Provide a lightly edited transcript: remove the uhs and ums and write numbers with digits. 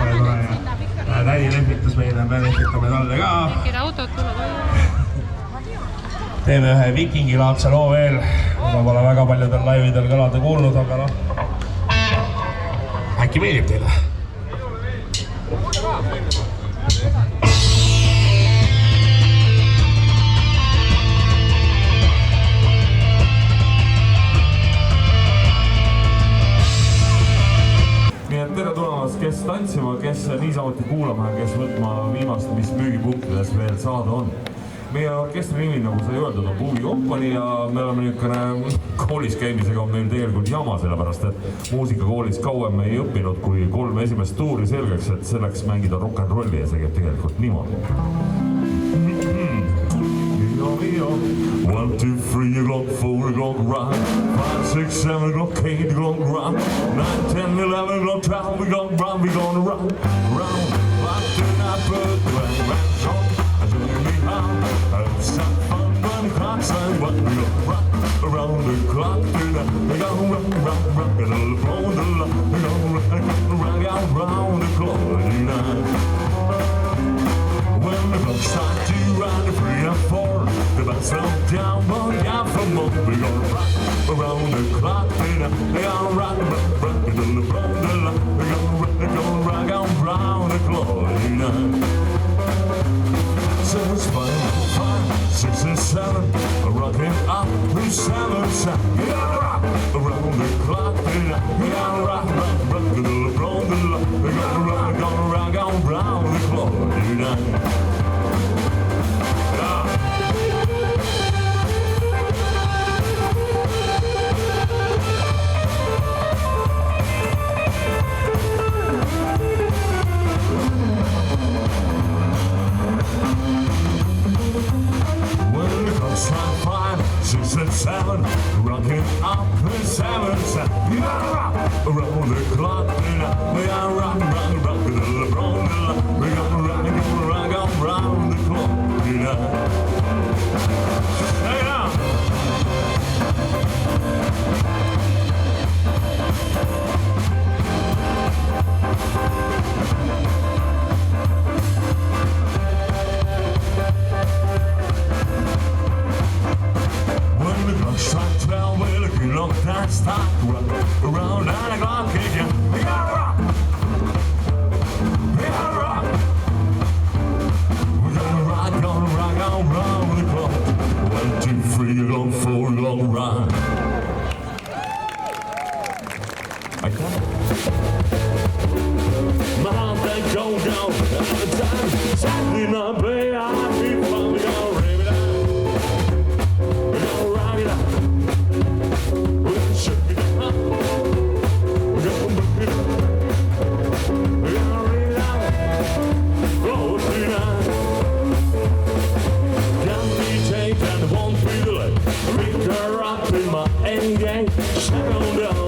oli tore ja tädi lehvitas meile, me lehvitame talle ka. Mingid autod tulevad. Teeme ühe vikingilaadse loo veel, mida pole väga paljudel laividel kõlada kuulnud, aga noh, äkki meeldib teile? Nii et tere tulemast, kes tantsima, kes niisamuti kuulama ja kes võtma viimast, mis müügipunktides veel saada on. Meie orkestri nimi, nagu sai öeldud, on Buvi Kompani ja me oleme niisugune koolis käimisega on meil tegelikult jama, sellepärast et muusikakoolis kauem ei õppinud kui 3 esimest tuuri selgeks, et selleks mängida rock'n'rolli ja see käib tegelikult niimoodi. 1, 2, 3 o'clock, 4 o'clock, round 5, 6, 7 o'clock, 8 o'clock, round 9, 10, 11 o'clock, 12 o'clock, round we're gonna round, like tonight, but when song, I show me how, have some fun when the clock's on, but we gonna rock around the clock tonight, we gonna rock, and all around the clock, we gonna rock around the clock tonight. When the clock starts to run, 3 and 4, the band slow down, but down for more. We gonna rock around the clock tonight. We gonna rock around the clock. We gonna rock around the clock tonight. So it's 5, 6 and 7, rocking up with 7 sound. We gonna rock around the clock tonight. We gonna rock around the clock. We gonna rock around the clock tonight. When the clock's on 5, 6 and 7, rocking up with 7 sound. We gotta rock around the clock tonight. We gotta rock around the clock. We gotta rock around the clock tonight. Hey now. When the clock strikes 12, we're looking long time start around 9 o'clock again. We gotta rock. We gotta rock. We're gonna rock around the clock. 1, 2, 3, long, 4, long run. I got it. My heart they go down all the time. Saturday night, play I keep fun. We gonna rave it out. We gonna rock it out. We gonna shake it up. We gonna break it up. We gonna rave it out. Oh, tonight. Got me take and won't be delayed. Pick her up in my A-game. Shake on down.